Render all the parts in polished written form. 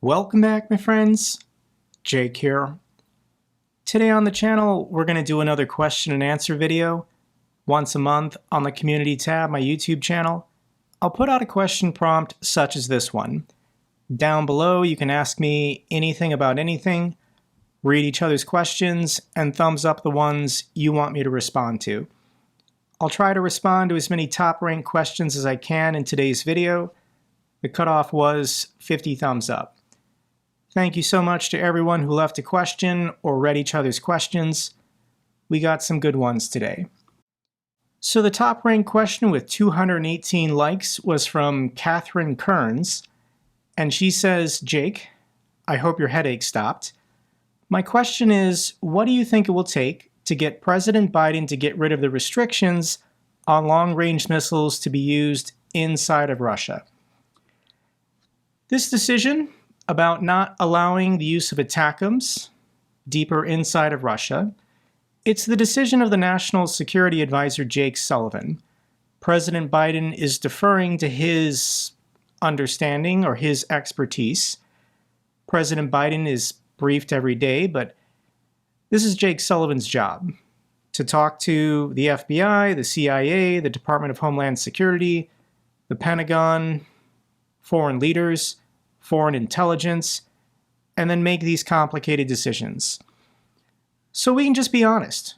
Welcome back, my friends. Jake here. Today on the channel, we're going to do another question and answer video. Once a month on the community tab, my YouTube channel, I'll put out a question prompt such as this one. Down below, you can ask me anything about anything, read each other's questions, and thumbs up the ones you want me to respond to. I'll try to respond to as many top-ranked questions as I can in today's video. The cutoff was 50 thumbs up. Thank you so much to everyone who left a question or read each other's questions. We got some good ones today. So the top-ranked question with 218 likes was from Catherine Kearns, and she says, Jake, I hope your headache stopped. My question is, what do you think it will take to get President Biden to get rid of the restrictions on long-range missiles to be used inside of Russia? This decision about not allowing the use of ATACMS deeper inside of Russia, it's the decision of the National Security Advisor Jake Sullivan. President Biden is deferring to his understanding or his expertise. President Biden is briefed every day, but this is Jake Sullivan's job, to talk to the FBI, the CIA, the Department of Homeland Security, the Pentagon, foreign leaders, foreign intelligence, and then make these complicated decisions. So we can just be honest.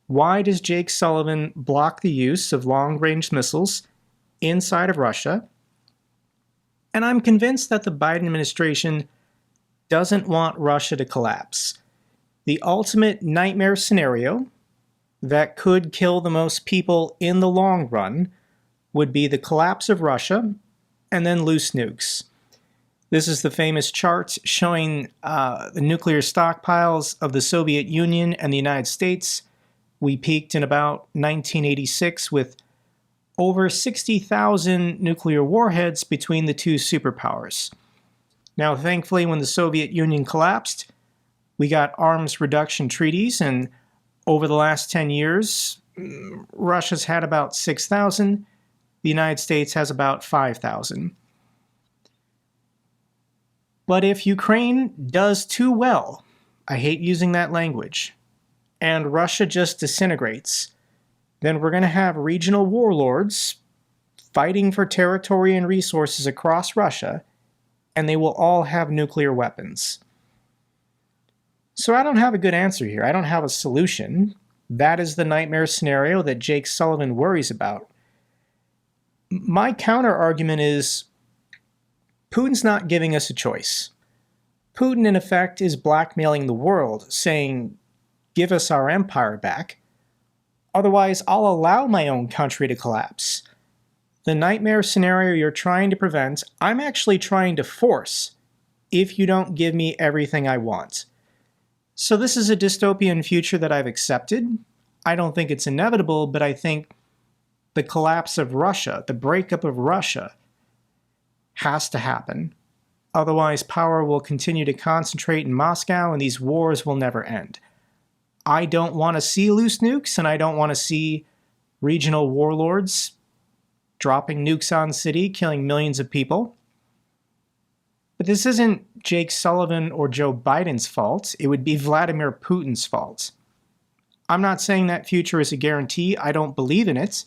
Why does Jake Sullivan block the use of long-range missiles inside of Russia? And I'm convinced that the Biden administration doesn't want Russia to collapse. The ultimate nightmare scenario that could kill the most people in the long run would be the collapse of Russia and then loose nukes. This is the famous chart showing the nuclear stockpiles of the Soviet Union and the United States. We peaked in about 1986 with over 60,000 nuclear warheads between the two superpowers. Now, thankfully, when the Soviet Union collapsed, we got arms reduction treaties, and over the last 10 years, Russia's had about 6,000. The United States has about 5,000. But if Ukraine does too well, I hate using that language, and Russia just disintegrates, then we're going to have regional warlords fighting for territory and resources across Russia, and they will all have nuclear weapons. So I don't have a good answer here. I don't have a solution. That is the nightmare scenario that Jake Sullivan worries about. My counter-argument is, Putin's not giving us a choice. Putin, in effect, is blackmailing the world, saying, give us our empire back. Otherwise, I'll allow my own country to collapse. The nightmare scenario you're trying to prevent, I'm actually trying to force if you don't give me everything I want. So this is a dystopian future that I've accepted. I don't think it's inevitable, but I think the collapse of Russia, the breakup of Russia, has to happen. Otherwise, power will continue to concentrate in Moscow and these wars will never end. I don't want to see loose nukes, and I don't want to see regional warlords dropping nukes on city, killing millions of people. But this isn't Jake Sullivan or Joe Biden's fault. It would be Vladimir Putin's fault. I'm not saying that future is a guarantee. I don't believe in it.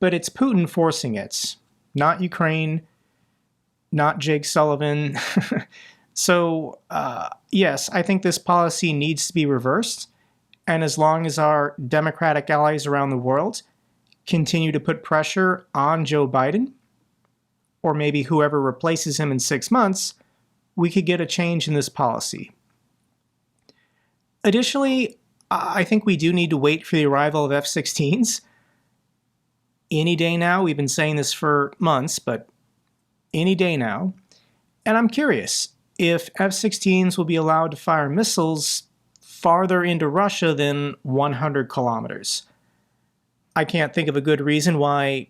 But it's Putin forcing it. Not Ukraine, not Jake Sullivan. So, yes, I think this policy needs to be reversed. And as long as our Democratic allies around the world continue to put pressure on Joe Biden, or maybe whoever replaces him in 6 months, we could get a change in this policy. Additionally, I think we do need to wait for the arrival of F-16s. Any day now, we've been saying this for months, but any day now. And I'm curious if F-16s will be allowed to fire missiles farther into Russia than 100 kilometers. I can't think of a good reason why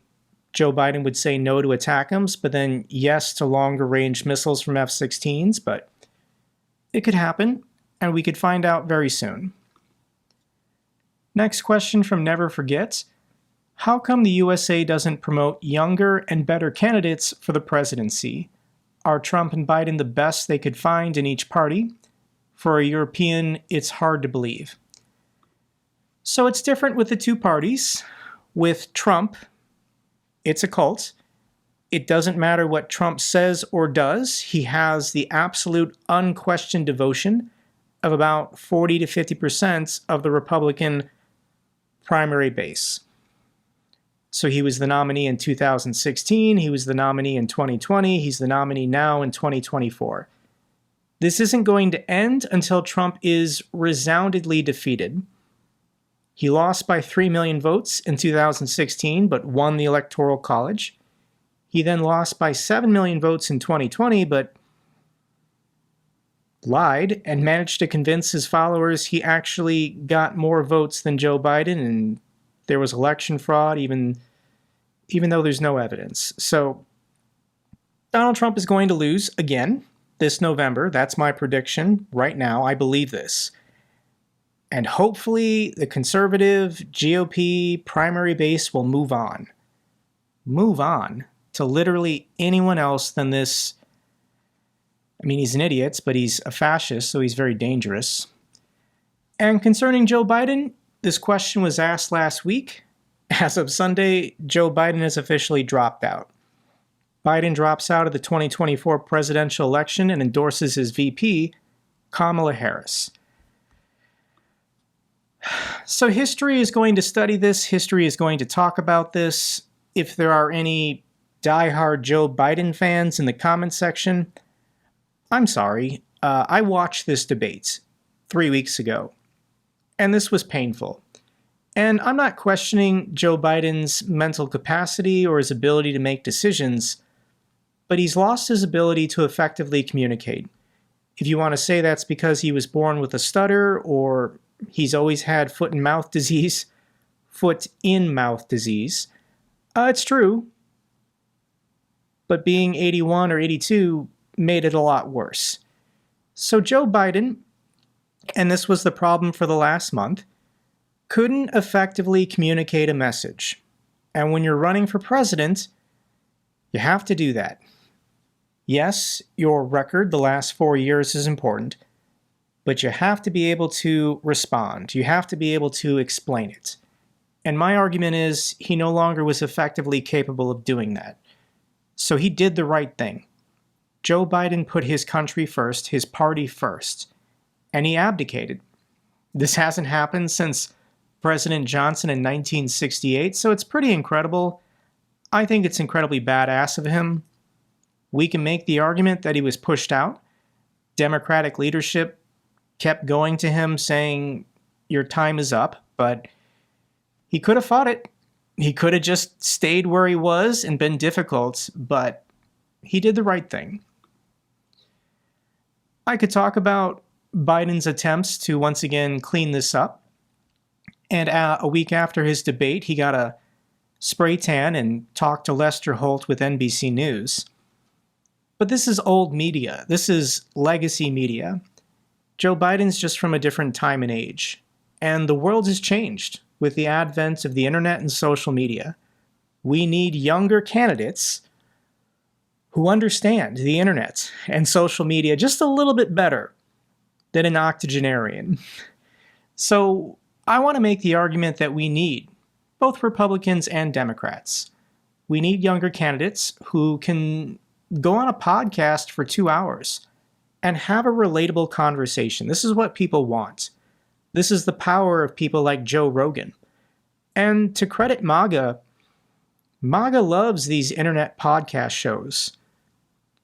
Joe Biden would say no to ATACMS, but then yes to longer range missiles from F-16s, but it could happen, and we could find out very soon. Next question from Never Forget. How come the USA doesn't promote younger and better candidates for the presidency? Are Trump and Biden the best they could find in each party? For a European, it's hard to believe. So it's different with the two parties. With Trump, it's a cult. It doesn't matter what Trump says or does. He has the absolute unquestioned devotion of about 40 to 50% of the Republican primary base. So he was the nominee in 2016, he was the nominee in 2020, he's the nominee now in 2024. This isn't going to end until Trump is resoundingly defeated. He lost by 3 million votes in 2016, but won the Electoral College. He then lost by 7 million votes in 2020, but lied and managed to convince his followers he actually got more votes than Joe Biden, and there was election fraud, even though there's no evidence. So Donald Trump is going to lose again this November. That's my prediction right now. I believe this. And hopefully the conservative GOP primary base will move on. Move on to literally anyone else than this. I mean, he's an idiot, but he's a fascist, so he's very dangerous. And concerning Joe Biden, this question was asked last week. As of Sunday, Joe Biden has officially dropped out. Biden drops out of the 2024 presidential election and endorses his VP, Kamala Harris. So history is going to study this. History is going to talk about this. If there are any diehard Joe Biden fans in the comment section, I'm sorry. I watched this debate 3 weeks ago, and this was painful. And I'm not questioning Joe Biden's mental capacity or his ability to make decisions, but he's lost his ability to effectively communicate. If you want to say that's because he was born with a stutter or he's always had foot-in-mouth disease, it's true. But being 81 or 82 made it a lot worse. So Joe Biden, and this was the problem for the last month, couldn't effectively communicate a message. And when you're running for president, you have to do that. Yes, your record the last 4 years is important, but you have to be able to respond. You have to be able to explain it. And my argument is he no longer was effectively capable of doing that. So he did the right thing. Joe Biden put his country first, his party first, and he abdicated. This hasn't happened since President Johnson in 1968, so it's pretty incredible. I think it's incredibly badass of him. We can make the argument that he was pushed out. Democratic leadership kept going to him saying, your time is up, but he could have fought it. He could have just stayed where he was and been difficult, but he did the right thing. I could talk about Biden's attempts to once again clean this up. And a week after his debate, he got a spray tan and talked to Lester Holt with NBC News. But this is old media. This is legacy media. Joe Biden's just from a different time and age. And the world has changed with the advent of the internet and social media. We need younger candidates who understand the internet and social media just a little bit better than an octogenarian. So I want to make the argument that we need both Republicans and Democrats. We need younger candidates who can go on a podcast for 2 hours and have a relatable conversation. This is what people want. This is the power of people like Joe Rogan. And to credit MAGA, MAGA loves these internet podcast shows.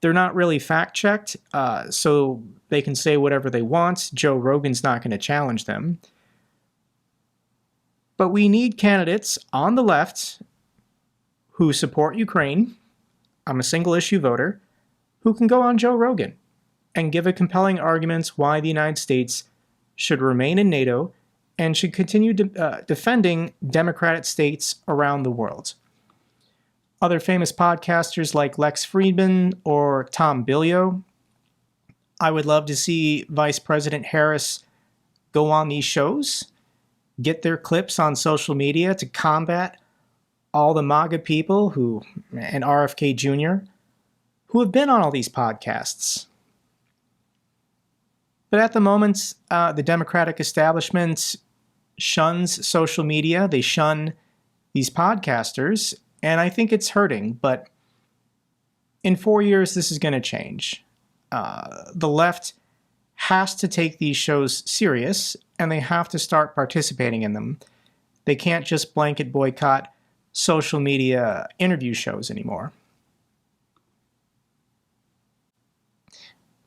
They're not really fact-checked, so they can say whatever they want. Joe Rogan's not going to challenge them. But we need candidates on the left who support Ukraine. I'm a single-issue voter who can go on Joe Rogan and give a compelling argument why the United States should remain in NATO and should continue defending democratic states around the world. Other famous podcasters like Lex Friedman or Tom Billio. I would love to see Vice President Harris go on these shows, get their clips on social media to combat all the MAGA people and RFK Jr., who have been on all these podcasts. But at the moment, the Democratic establishment shuns social media. They shun these podcasters, and I think it's hurting. But in 4 years, this is going to change. The left has to take these shows serious, and they have to start participating in them. They can't just blanket boycott social media interview shows anymore.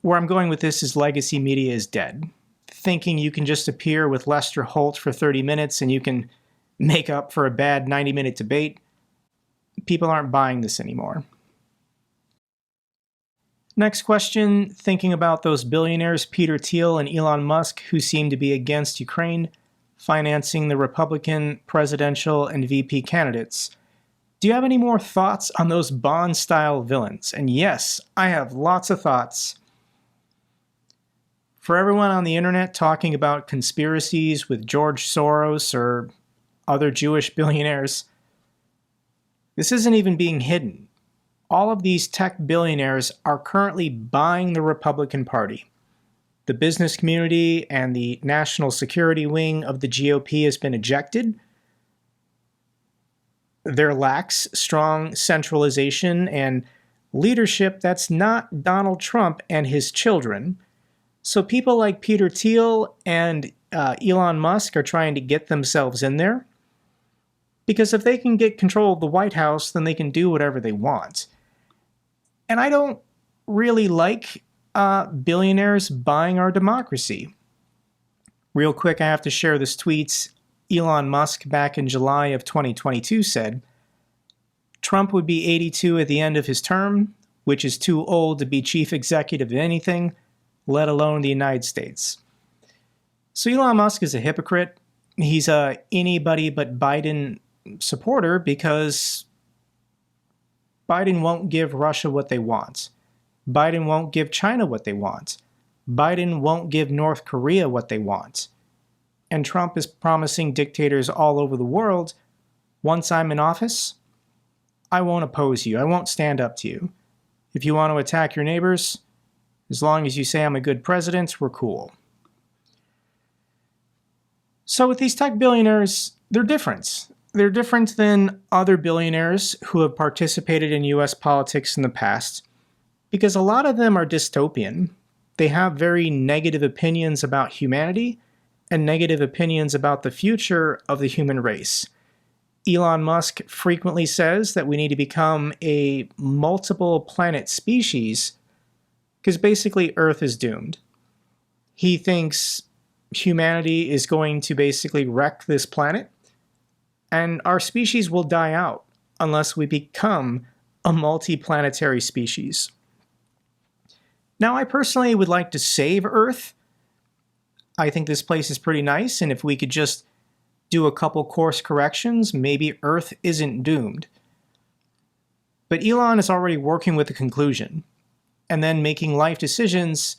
Where I'm going with this is legacy media is dead. Thinking you can just appear with Lester Holt for 30 minutes and you can make up for a bad 90-minute debate, people aren't buying this anymore. Next question, thinking about those billionaires Peter Thiel and Elon Musk who seem to be against Ukraine, financing the Republican presidential and VP candidates. Do you have any more thoughts on those Bond-style villains? And yes, I have lots of thoughts. For everyone on the internet talking about conspiracies with George Soros or other Jewish billionaires, this isn't even being hidden. All of these tech billionaires are currently buying the Republican Party. The business community and the national security wing of the GOP has been ejected. There lacks strong centralization and leadership that's not Donald Trump and his children. So people like Peter Thiel and Elon Musk are trying to get themselves in there. Because if they can get control of the White House, then they can do whatever they want. And I don't really like billionaires buying our democracy. Real quick, I have to share this tweet. Elon Musk back in July of 2022 said, Trump would be 82 at the end of his term, which is too old to be chief executive of anything, let alone the United States. So Elon Musk is a hypocrite. He's a anybody but Biden supporter because Biden won't give Russia what they want. Biden won't give China what they want. Biden won't give North Korea what they want. And Trump is promising dictators all over the world, once I'm in office, I won't oppose you. I won't stand up to you. If you want to attack your neighbors, as long as you say I'm a good president, we're cool. So with these tech billionaires, they're different. They're different than other billionaires who have participated in US politics in the past, because a lot of them are dystopian. They have very negative opinions about humanity and negative opinions about the future of the human race. Elon Musk frequently says that we need to become a multiple planet species because basically Earth is doomed. He thinks humanity is going to basically wreck this planet and our species will die out unless we become a multi-planetary species. Now, I personally would like to save Earth. I think this place is pretty nice, and if we could just do a couple course corrections, maybe Earth isn't doomed. But Elon is already working with the conclusion, and then making life decisions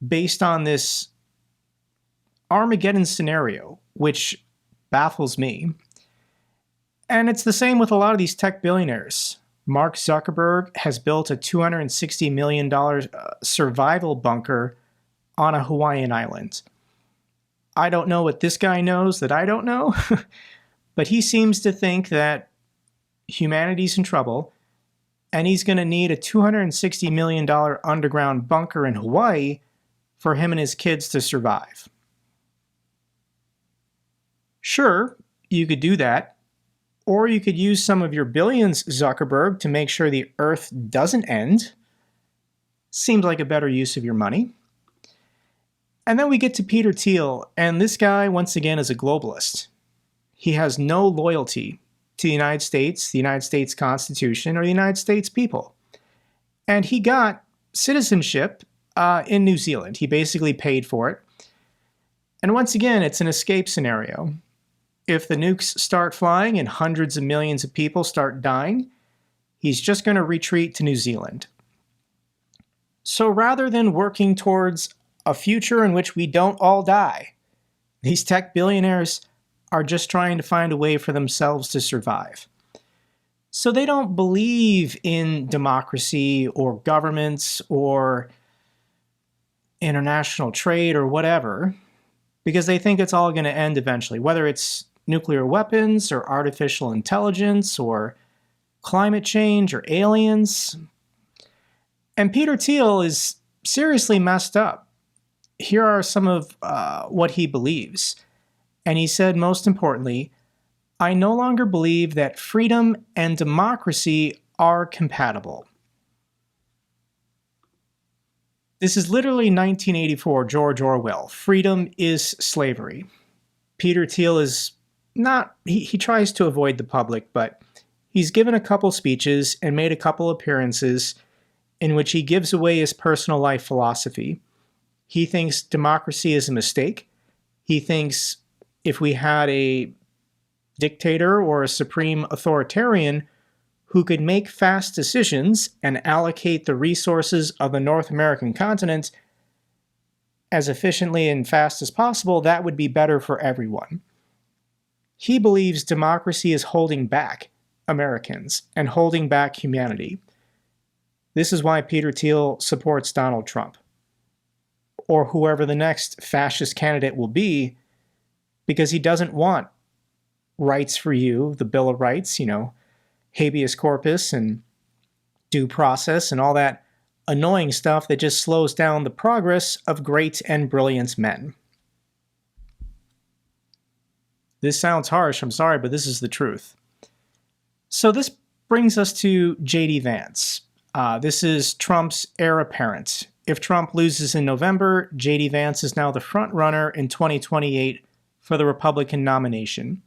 based on this Armageddon scenario, which baffles me. And it's the same with a lot of these tech billionaires. Mark Zuckerberg has built a $260 million survival bunker on a Hawaiian island. I don't know what this guy knows that I don't know, but he seems to think that humanity's in trouble, and he's going to need a $260 million underground bunker in Hawaii for him and his kids to survive. Sure, you could do that. Or you could use some of your billions, Zuckerberg, to make sure the Earth doesn't end. Seems like a better use of your money. And then we get to Peter Thiel, and this guy, once again, is a globalist. He has no loyalty to the United States Constitution, or the United States people. And he got citizenship in New Zealand. He basically paid for it. And once again, it's an escape scenario. If the nukes start flying and hundreds of millions of people start dying, he's just going to retreat to New Zealand. So rather than working towards a future in which we don't all die, these tech billionaires are just trying to find a way for themselves to survive. So they don't believe in democracy or governments or international trade or whatever, because they think it's all going to end eventually, whether it's nuclear weapons or artificial intelligence or climate change or aliens. And Peter Thiel is seriously messed up. Here are some of what he believes. And he said, most importantly, I no longer believe that freedom and democracy are compatible. This is literally 1984, George Orwell. Freedom is slavery. Peter Thiel is not, he tries to avoid the public, but he's given a couple speeches and made a couple appearances in which he gives away his personal life philosophy. He thinks democracy is a mistake. He thinks if we had a dictator or a supreme authoritarian who could make fast decisions and allocate the resources of the North American continent as efficiently and fast as possible, that would be better for everyone. He believes democracy is holding back Americans and holding back humanity. This is why Peter Thiel supports Donald Trump, or whoever the next fascist candidate will be, because he doesn't want rights for you, the Bill of Rights, habeas corpus and due process and all that annoying stuff that just slows down the progress of great and brilliant men. This sounds harsh, I'm sorry, but this is the truth. So this brings us to JD Vance. This is Trump's heir apparent. If Trump loses in November, JD Vance is now the front runner in 2028 for the Republican nomination.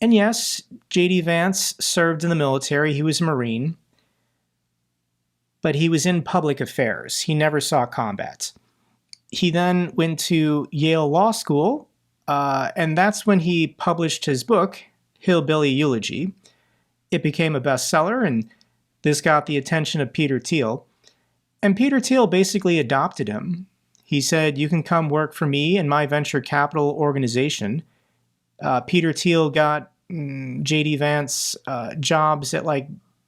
And yes, JD Vance served in the military. He was a Marine. But he was in public affairs. He never saw combat. He then went to Yale Law School, and that's when he published his book, Hillbilly Eulogy. It became a bestseller, and this got the attention of Peter Thiel. And Peter Thiel basically adopted him. He said, you can come work for me and my venture capital organization. Peter Thiel got JD Vance jobs at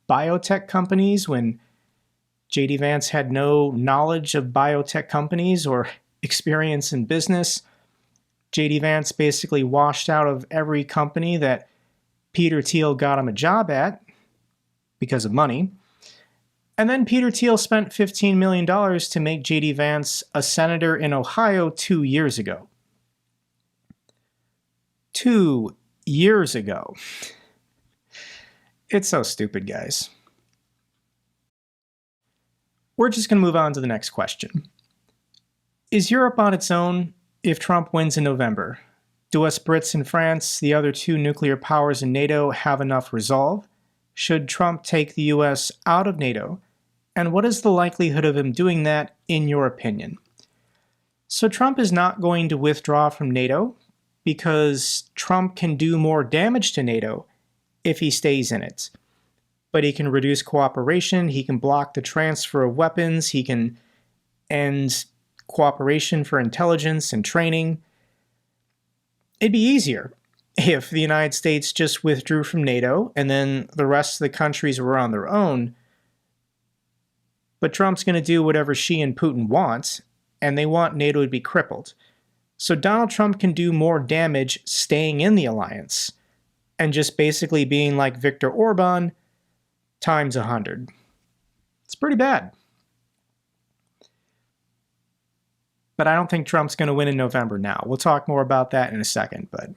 biotech companies when JD Vance had no knowledge of biotech companies or experience in business. JD Vance basically washed out of every company that Peter Thiel got him a job at because of money. And then Peter Thiel spent $15 million to make JD Vance a senator in Ohio 2 years ago. 2 years ago. It's so stupid, guys. We're just going to move on to the next question. Is Europe on its own if Trump wins in November? Do us Brits and France, the other two nuclear powers in NATO, have enough resolve? Should Trump take the US out of NATO? And what is the likelihood of him doing that, in your opinion? So Trump is not going to withdraw from NATO because Trump can do more damage to NATO if he stays in it. But he can reduce cooperation, he can block the transfer of weapons, he can end cooperation for intelligence and training. It'd be easier if the United States just withdrew from NATO and then the rest of the countries were on their own. But Trump's going to do whatever Xi and Putin want, and they want NATO to be crippled. So Donald Trump can do more damage staying in the alliance and just basically being like Viktor Orban times 100. It's pretty bad. But I don't think Trump's going to win in November now. We'll talk more about that in a second. But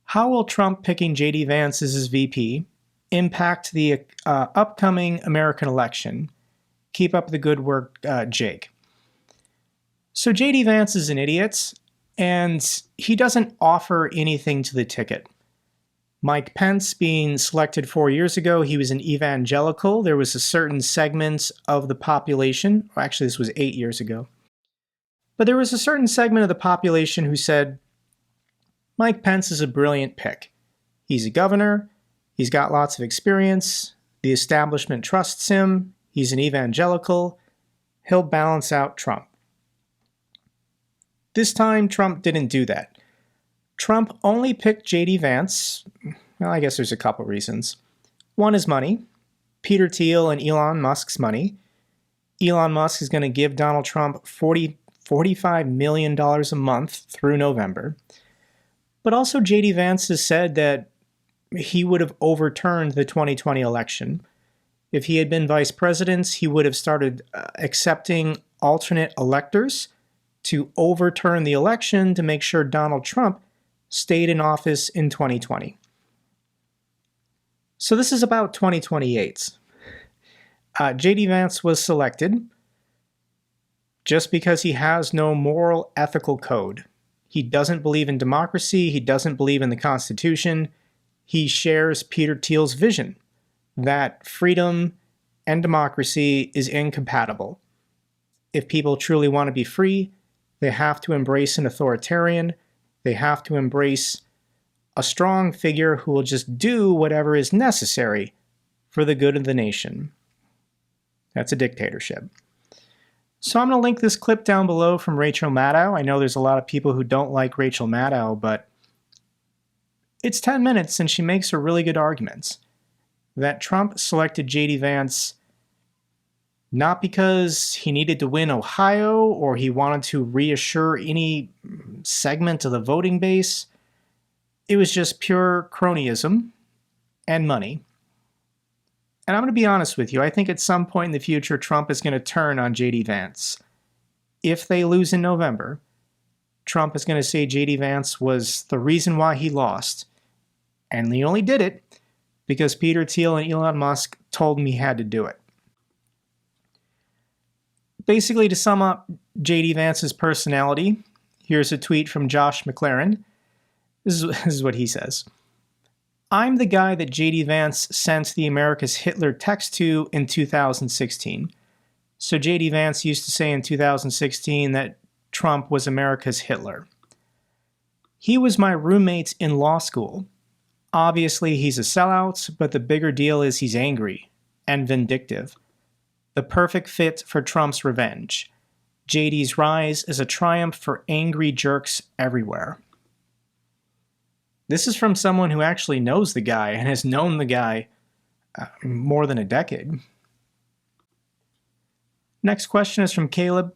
how will Trump picking JD Vance as his VP impact the upcoming American election? Keep up the good work, Jake. So JD Vance is an idiot, and he doesn't offer anything to the ticket. Mike Pence being selected 4 years ago, he was an evangelical. There was a certain segment of the population, or actually this was 8 years ago, but there was a certain segment of the population who said, Mike Pence is a brilliant pick. He's a governor, he's got lots of experience, the establishment trusts him, he's an evangelical, he'll balance out Trump. This time, Trump didn't do that. Trump only picked JD Vance. Well, I guess there's a couple reasons. One is money. Peter Thiel and Elon Musk's money. Elon Musk is going to give Donald Trump $45 million a month through November. But also JD Vance has said that he would have overturned the 2020 election. If he had been vice president, he would have started accepting alternate electors to overturn the election to make sure Donald Trump stayed in office in 2020. So this is about 2028. JD Vance was selected just because he has no moral, ethical code. He doesn't believe in democracy. He doesn't believe in the Constitution. He shares Peter Thiel's vision that freedom and democracy is incompatible. If people truly want to be free, they have to embrace an authoritarian. They have to embrace a strong figure who will just do whatever is necessary for the good of the nation. That's a dictatorship. So I'm going to link this clip down below from Rachel Maddow. I know there's a lot of people who don't like Rachel Maddow, but it's 10 minutes and she makes a really good argument that Trump selected JD Vance not because he needed to win Ohio or he wanted to reassure any segment of the voting base. It was just pure cronyism and money. And I'm going to be honest with you, I think at some point in the future, Trump is going to turn on JD Vance. If they lose in November, Trump is going to say JD Vance was the reason why he lost. And he only did it because Peter Thiel and Elon Musk told him he had to do it. Basically, to sum up JD Vance's personality, here's a tweet from Josh McLaren. This is what he says. I'm the guy that JD Vance sent the America's Hitler text to in 2016. So JD Vance used to say in 2016 that Trump was America's Hitler. He was my roommate in law school. Obviously, he's a sellout, but the bigger deal is he's angry and vindictive. The perfect fit for Trump's revenge. JD's rise is a triumph for angry jerks everywhere. This is from someone who actually knows the guy and has known the guy more than a decade. Next question is from Caleb.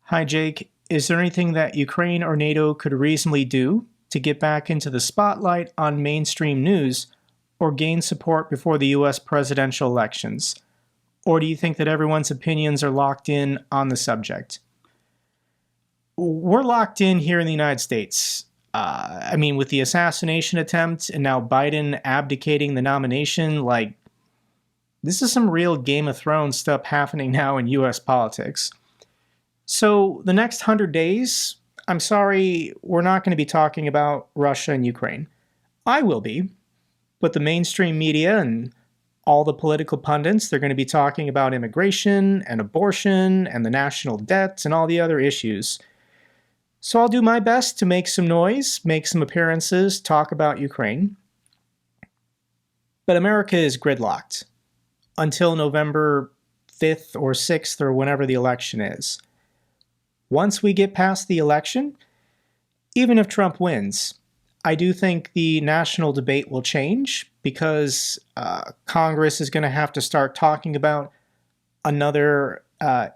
Hi, Jake. Is there anything that Ukraine or NATO could reasonably do to get back into the spotlight on mainstream news or gain support before the U.S. presidential elections? Or do you think that everyone's opinions are locked in on the subject? We're locked in here in the United States. With the assassination attempt and now Biden abdicating the nomination, this is some real Game of Thrones stuff happening now in U.S. politics. So the next 100 days, I'm sorry, we're not going to be talking about Russia and Ukraine. I will be, but the mainstream media and all the political pundits, they're going to be talking about immigration and abortion and the national debt and all the other issues. So I'll do my best to make some noise, make some appearances, talk about Ukraine. But America is gridlocked until November 5th or 6th or whenever the election is. Once we get past the election, even if Trump wins, I do think the national debate will change because Congress is going to have to start talking about another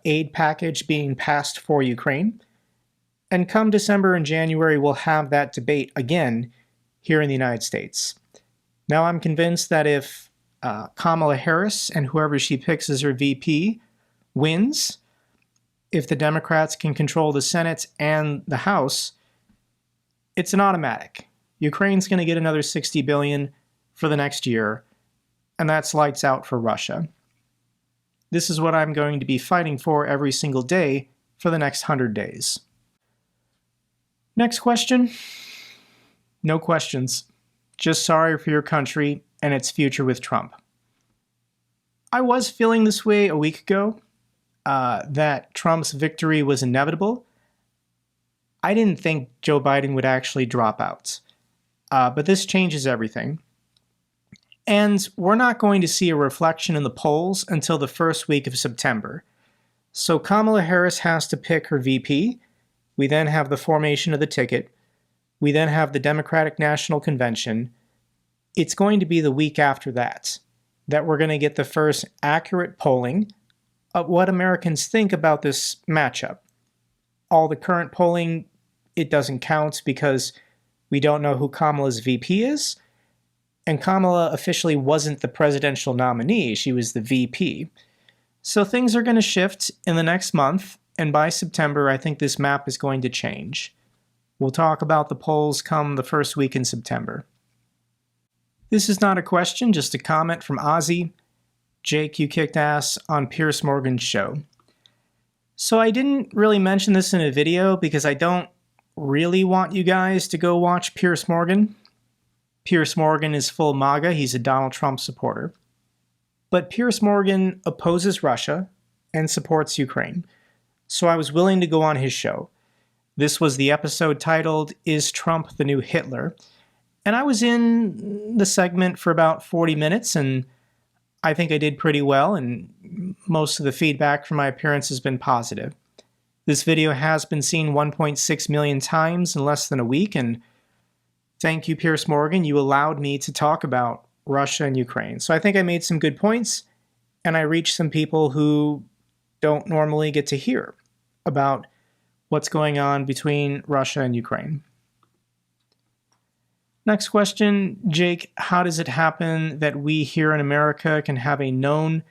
aid package being passed for Ukraine. And come December and January, we'll have that debate again here in the United States. Now, I'm convinced that if Kamala Harris and whoever she picks as her VP wins, if the Democrats can control the Senate and the House, it's an automatic. Ukraine's going to get another $60 billion for the next year, and that's lights out for Russia. This is what I'm going to be fighting for every single day for the next 100 days. Next question. No questions. Just sorry for your country and its future with Trump. I was feeling this way a week ago, that Trump's victory was inevitable. I didn't think Joe Biden would actually drop out. But this changes everything. And we're not going to see a reflection in the polls until the first week of September. So Kamala Harris has to pick her VP. We then have the formation of the ticket. We then have the Democratic National Convention. It's going to be the week after that. that we're going to get the first accurate polling of what Americans think about this matchup. All the current polling, it doesn't count because we don't know who Kamala's VP is, and Kamala officially wasn't the presidential nominee, she was the VP. So things are going to shift in the next month, and by September, I think this map is going to change. We'll talk about the polls come the first week in September. This is not a question, just a comment from Ozzy. Jake, you kicked ass on Piers Morgan's show. So I didn't really mention this in a video because I don't really want you guys to go watch Piers Morgan. Piers Morgan is full MAGA, he's a Donald Trump supporter. But Piers Morgan opposes Russia and supports Ukraine. So I was willing to go on his show. This was the episode titled, Is Trump the New Hitler? And I was in the segment for about 40 minutes, and I think I did pretty well, and most of the feedback from my appearance has been positive. This video has been seen 1.6 million times in less than a week, and thank you, Piers Morgan. You allowed me to talk about Russia and Ukraine. So I think I made some good points, and I reached some people who don't normally get to hear about what's going on between Russia and Ukraine. Next question, Jake, how does it happen that we here in America can have a known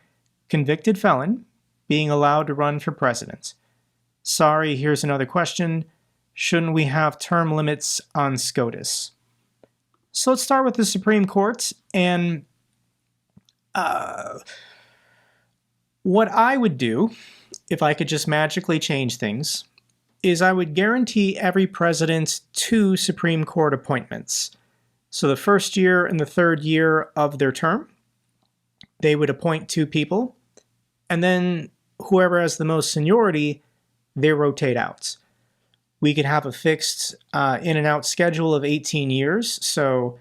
convicted felon being allowed to run for president? Sorry, here's another question. Shouldn't we have term limits on SCOTUS? So let's start with the Supreme Court, and what I would do, if I could just magically change things, is I would guarantee every president 2 Supreme Court appointments. So the first year and the third year of their term, they would appoint 2 people, and then whoever has the most seniority, they rotate out. We could have a fixed in and out schedule of 18 years, so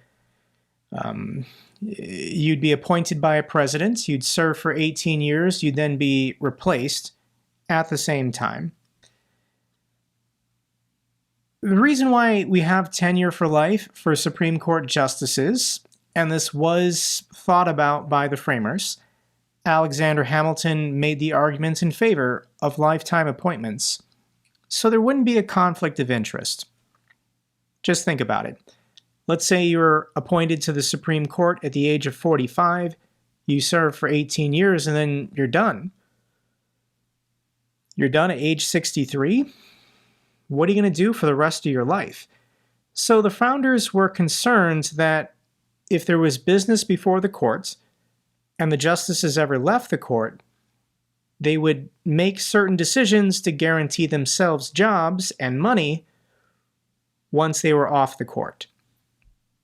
you'd be appointed by a president, you'd serve for 18 years, you'd then be replaced at the same time. The reason why we have tenure for life for Supreme Court justices, and this was thought about by the framers, Alexander Hamilton made the argument in favor of lifetime appointments, so there wouldn't be a conflict of interest. Just think about it. Let's say you're appointed to the Supreme Court at the age of 45, you serve for 18 years, and then you're done. You're done at age 63? What are you going to do for the rest of your life? So the founders were concerned that if there was business before the courts and the justices ever left the court, they would make certain decisions to guarantee themselves jobs and money once they were off the court.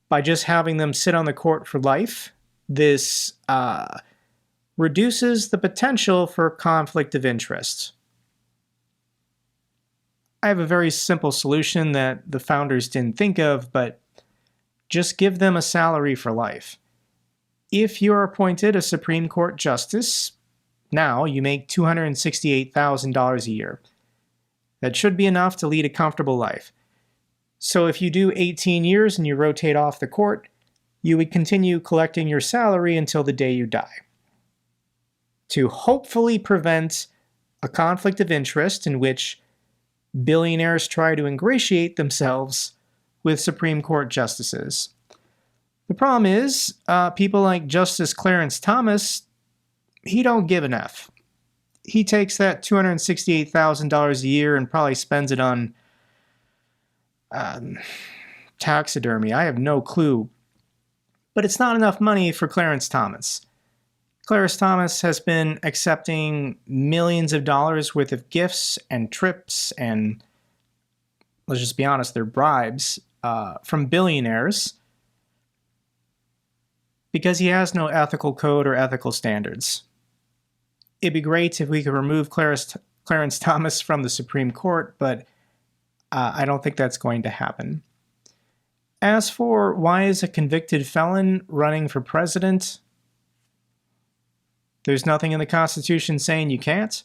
By just having them sit on the court for life, this reduces the potential for conflict of interest. I have a very simple solution that the founders didn't think of, but just give them a salary for life. If you're appointed a Supreme Court justice, now you make $268,000 a year. That should be enough to lead a comfortable life. So if you do 18 years and you rotate off the court, you would continue collecting your salary until the day you die. To hopefully prevent a conflict of interest in which billionaires try to ingratiate themselves with Supreme Court justices. The problem is, people like Justice Clarence Thomas, he don't give an F. He takes that $268,000 a year and probably spends it on taxidermy. I have no clue. But it's not enough money for Clarence Thomas. Clarence Thomas has been accepting millions of dollars worth of gifts and trips and, let's just be honest, they're bribes from billionaires because he has no ethical code or ethical standards. It'd be great if we could remove Clarence Thomas from the Supreme Court, but I don't think that's going to happen. As for why is a convicted felon running for president, there's nothing in the Constitution saying you can't.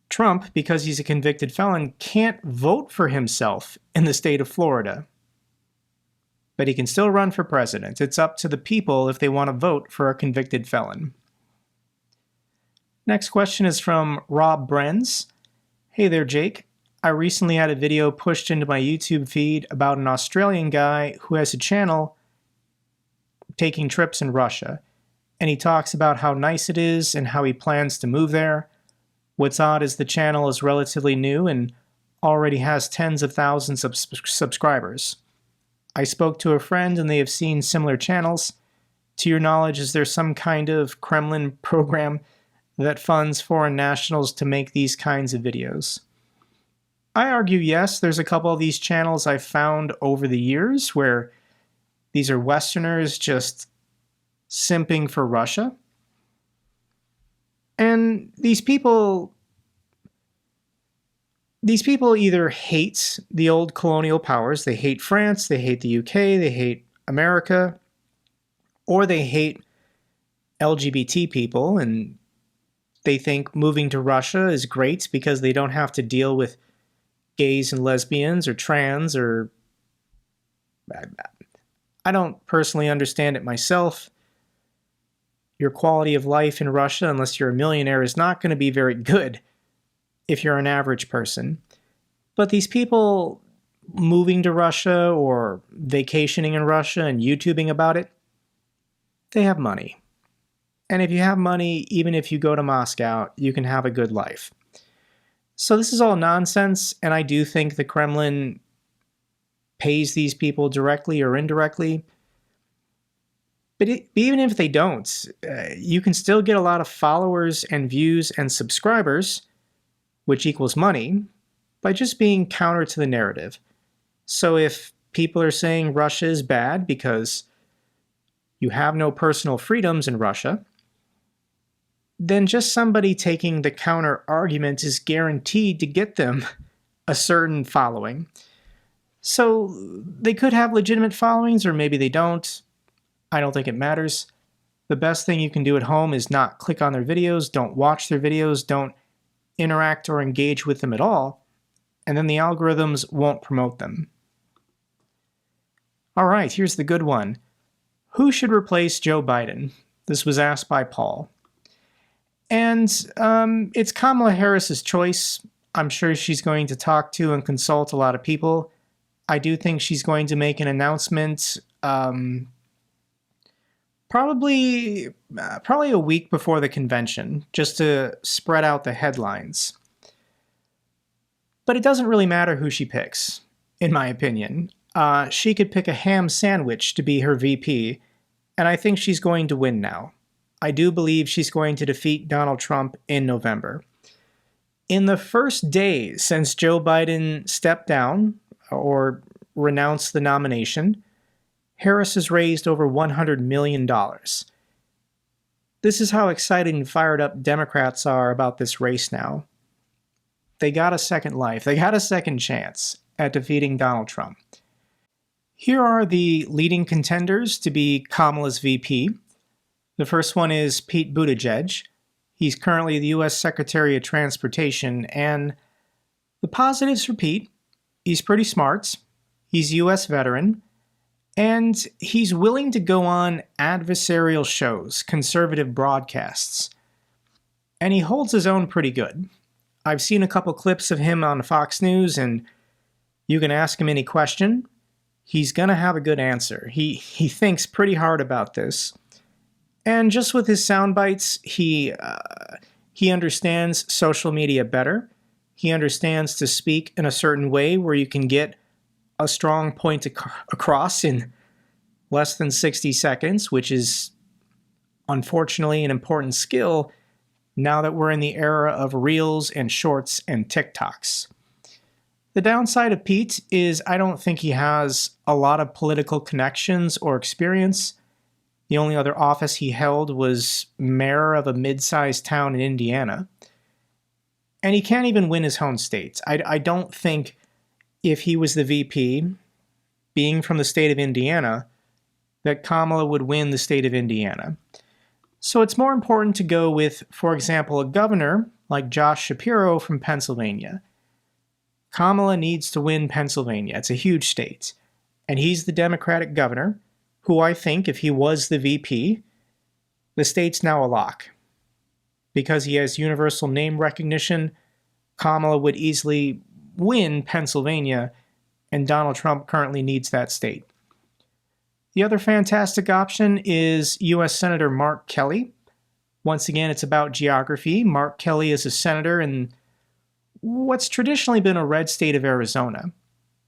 Trump, because he's a convicted felon, can't vote for himself in the state of Florida. but he can still run for president. It's up to the people if they want to vote for a convicted felon. Next question is from Rob Brenz. Hey there, Jake. I recently had a video pushed into my YouTube feed about an Australian guy who has a channel taking trips in Russia, and he talks about how nice it is and how he plans to move there. What's odd is the channel is relatively new and already has tens of thousands of subscribers. I spoke to a friend and they have seen similar channels. To your knowledge, is there some kind of Kremlin program that funds foreign nationals to make these kinds of videos? I argue yes. There's a couple of these channels I've found over the years where these are Westerners just simping for Russia. And these people either hate the old colonial powers, they hate France, they hate the UK, they hate America, or they hate LGBT people, and they think moving to Russia is great because they don't have to deal with gays and lesbians or trans or... I don't personally understand it myself. Your quality of life in Russia, unless you're a millionaire, is not going to be very good if you're an average person. But these people moving to Russia or vacationing in Russia and YouTubing about it, they have money. And if you have money, even if you go to Moscow, you can have a good life. So this is all nonsense, and I do think the Kremlin pays these people directly or indirectly. But even if they don't, you can still get a lot of followers and views and subscribers, which equals money, by just being counter to the narrative. So if people are saying Russia is bad because you have no personal freedoms in Russia, then just somebody taking the counter argument is guaranteed to get them a certain following. So they could have legitimate followings, or maybe they don't. I don't think it matters. The best thing you can do at home is not click on their videos, don't watch their videos, don't interact or engage with them at all, and then the algorithms won't promote them. All right, here's the good one. Who should replace Joe Biden? This was asked by Paul. And it's Kamala Harris's choice. I'm sure she's going to talk to and consult a lot of people. I do think she's going to make an announcement probably a week before the convention, just to spread out the headlines. But it doesn't really matter who she picks, in my opinion. She could pick a ham sandwich to be her VP, and I think she's going to win now. I do believe she's going to defeat Donald Trump in November. In the first days since Joe Biden stepped down or renounced the nomination, Harris has raised over $100 million. This is how excited and fired up Democrats are about this race now. They got a second life. They got a second chance at defeating Donald Trump. Here are the leading contenders to be Kamala's VP. The first one is Pete Buttigieg. He's currently the U.S. Secretary of Transportation, and the positives for Pete: he's pretty smart, he's a U.S. veteran, and he's willing to go on adversarial shows, conservative broadcasts. And he holds his own pretty good. I've seen a couple clips of him on Fox News, and you can ask him any question. He's going to have a good answer. He thinks pretty hard about this. And just with his sound bites, he understands social media better. He understands to speak in a certain way where you can get a strong point across in less than 60 seconds, which is unfortunately an important skill now that we're in the era of Reels and Shorts and TikToks. The downside of Pete is I don't think he has a lot of political connections or experience. The only other office he held was mayor of a mid-sized town in Indiana. And he can't even win his home state. I don't think if he was the VP, being from the state of Indiana, that Kamala would win the state of Indiana. So it's more important to go with, for example, a governor like Josh Shapiro from Pennsylvania. Kamala needs to win Pennsylvania. It's a huge state. and he's the Democratic governor, who I think, if he was the VP, the state's now a lock. Because he has universal name recognition, Kamala would easily win Pennsylvania, and Donald Trump currently needs that state. The other fantastic option is U.S. Senator Mark Kelly. Once again, it's about geography. Mark Kelly is a senator in what's traditionally been a red state of Arizona.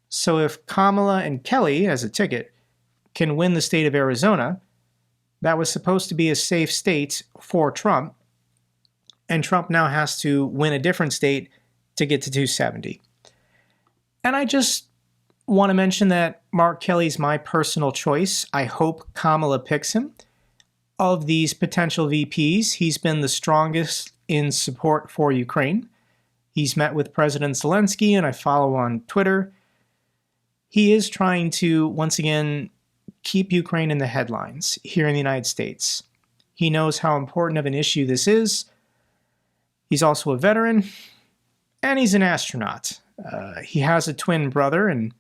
So if Kamala and Kelly, as a ticket, can win the state of Arizona, that was supposed to be a safe state for Trump, and Trump now has to win a different state to get to 270. And I just want to mention that Mark Kelly's my personal choice. I hope Kamala picks him. Of these potential VPs, he's been the strongest in support for Ukraine. He's met with President Zelensky, and I follow on Twitter. He is trying to, once again, keep Ukraine in the headlines here in the United States. He knows how important of an issue this is. He's also a veteran, and he's an astronaut. He has a twin brother, and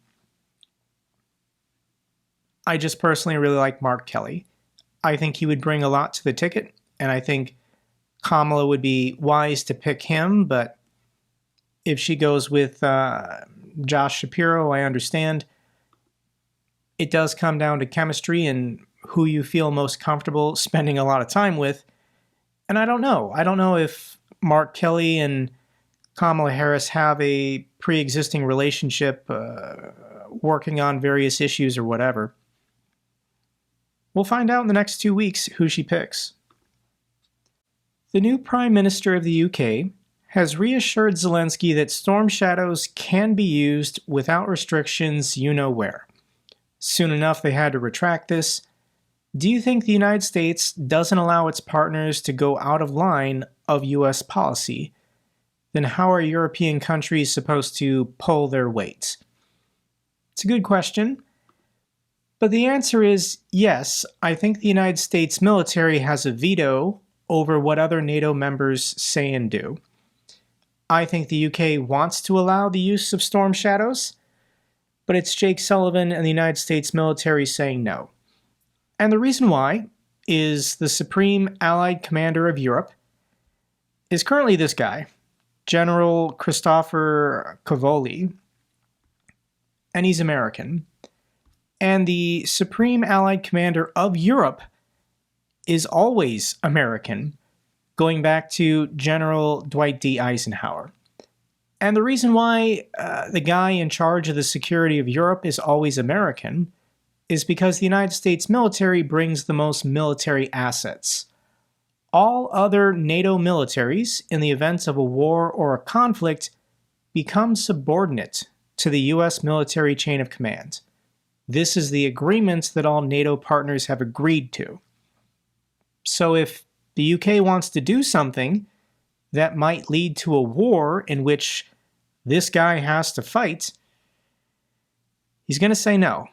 I just personally really like Mark Kelly. I think he would bring a lot to the ticket, and I think Kamala would be wise to pick him, but if she goes with Josh Shapiro, I understand. It does come down to chemistry and who you feel most comfortable spending a lot of time with, and I don't know. I don't know if Mark Kelly and Kamala Harris have a pre-existing relationship working on various issues or whatever. We'll find out in the next 2 weeks who she picks. The new Prime Minister of the UK has reassured Zelensky that storm shadows can be used without restrictions you know where. Soon enough, they had to retract this. Do you think the United States doesn't allow its partners to go out of line of US policy? Then how are European countries supposed to pull their weight? It's a good question. But the answer is yes, I think the United States military has a veto over what other NATO members say and do. I think the UK wants to allow the use of storm shadows, but it's Jake Sullivan and the United States military saying no. And the reason why is the Supreme Allied Commander of Europe is currently this guy, General Christopher Cavoli, and he's American. And the Supreme Allied Commander of Europe is always American, going back to General Dwight D. Eisenhower. And the reason why the guy in charge of the security of Europe is always American is because the United States military brings the most military assets. All other NATO militaries, in the event of a war or a conflict, become subordinate to the US military chain of command. This is the agreement that all NATO partners have agreed to. So if the UK wants to do something that might lead to a war in which this guy has to fight, he's going to say no.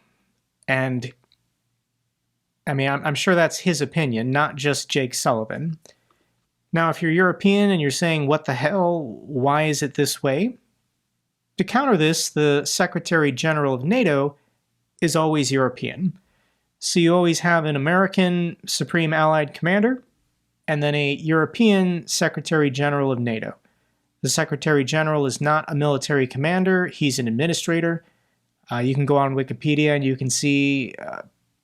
And I mean, I'm sure that's his opinion, not just Jake Sullivan. Now, if you're European and you're saying, what the hell, why is it this way? To counter this, the Secretary General of NATO is always European. So you always have an American Supreme Allied Commander and then a European Secretary General of NATO. The Secretary General is not a military commander, he's an administrator. You can go on Wikipedia and you can see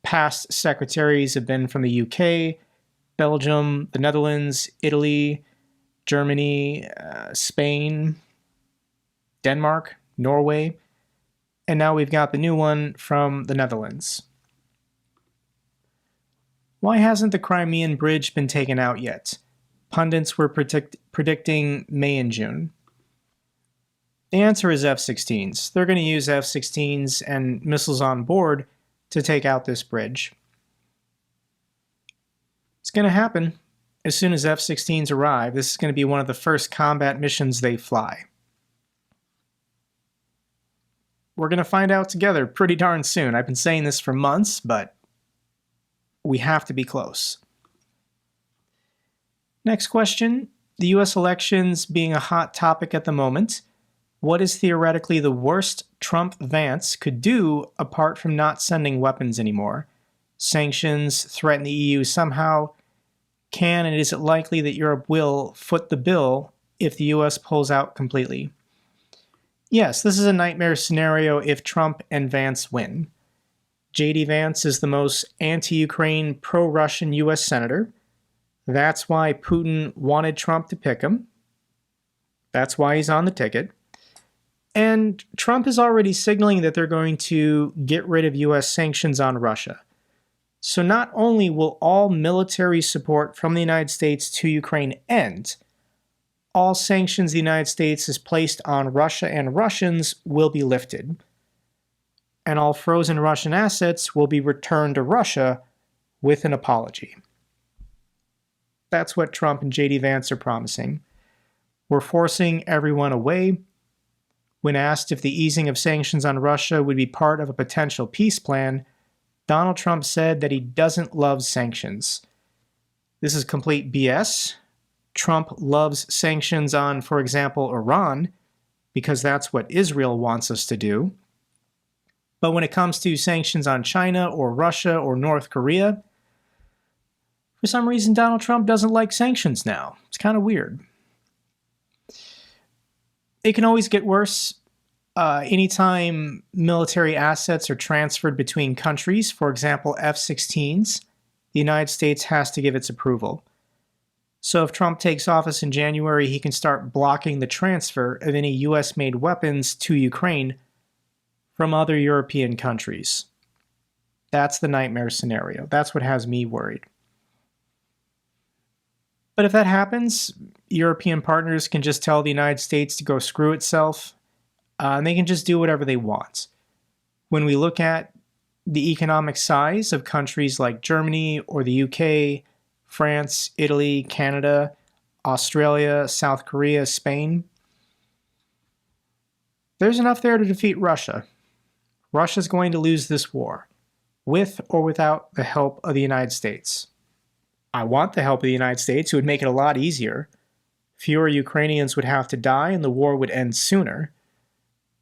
past secretaries have been from the UK, Belgium, the Netherlands, Italy, Germany, Spain, Denmark, Norway, and now we've got the new one from the Netherlands. Why hasn't the Crimean Bridge been taken out yet? Pundits were predicting May and June. The answer is F-16s. They're going to use F-16s and missiles on board to take out this bridge. It's going to happen as soon as F-16s arrive. This is going to be one of the first combat missions they fly. We're going to find out together pretty darn soon. I've been saying this for months, but we have to be close. Next question. The US elections being a hot topic at the moment, What is theoretically the worst Trump-Vance could do apart from not sending weapons anymore? Sanctions threaten the EU somehow. Can and is it likely that Europe will foot the bill if the US pulls out completely? Yes, this is a nightmare scenario if Trump and Vance win. JD Vance is the most anti-Ukraine, pro-Russian US senator. That's why Putin wanted Trump to pick him. That's why he's on the ticket. And Trump is already signaling that they're going to get rid of US sanctions on Russia. So not only will all military support from the United States to Ukraine end, all sanctions the United States has placed on Russia and Russians will be lifted. And all frozen Russian assets will be returned to Russia with an apology. That's what Trump and JD Vance are promising. We're forcing everyone away. When asked if the easing of sanctions on Russia would be part of a potential peace plan, Donald Trump said that he doesn't love sanctions. This is complete BS. Trump loves sanctions on, for example, Iran, because that's what Israel wants us to do. But when it comes to sanctions on China or Russia or North Korea, for some reason Donald Trump doesn't like sanctions now. It's kind of weird. It can always get worse. Anytime military assets are transferred between countries, for example, F-16s, the United States has to give its approval. So if Trump takes office in January, he can start blocking the transfer of any US-made weapons to Ukraine from other European countries. That's the nightmare scenario. That's what has me worried. But if that happens, European partners can just tell the United States to go screw itself, and they can just do whatever they want. When we look at the economic size of countries like Germany or the UK, France, Italy, Canada, Australia, South Korea, Spain, there's enough there to defeat Russia. Russia's going to lose this war, with or without the help of the United States. I want the help of the United States. It would make it a lot easier. Fewer Ukrainians would have to die and the war would end sooner.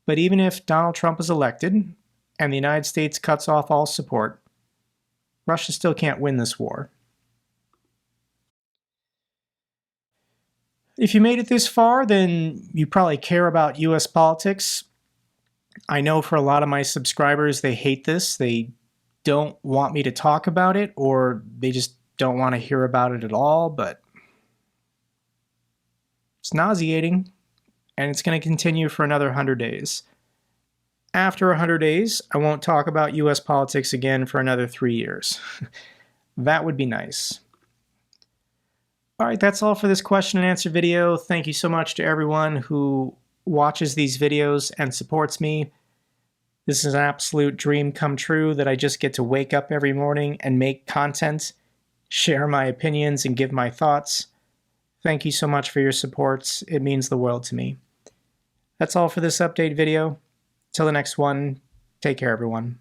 But even if Donald Trump is elected and the United States cuts off all support, Russia still can't win this war. If you made it this far, then you probably care about US politics. I know for a lot of my subscribers, they hate this. They don't want me to talk about it, or they just don't want to hear about it at all, but it's nauseating, and it's going to continue for another 100 days. After 100 days, I won't talk about US politics again for another 3 years. That would be nice. All right, that's all for this question and answer video. Thank you so much to everyone who watches these videos and supports me. This is an absolute dream come true that I just get to wake up every morning and make content, share my opinions, and give my thoughts. Thank you so much for your support. It means the world to me. That's all for this update video. Till the next one, take care everyone.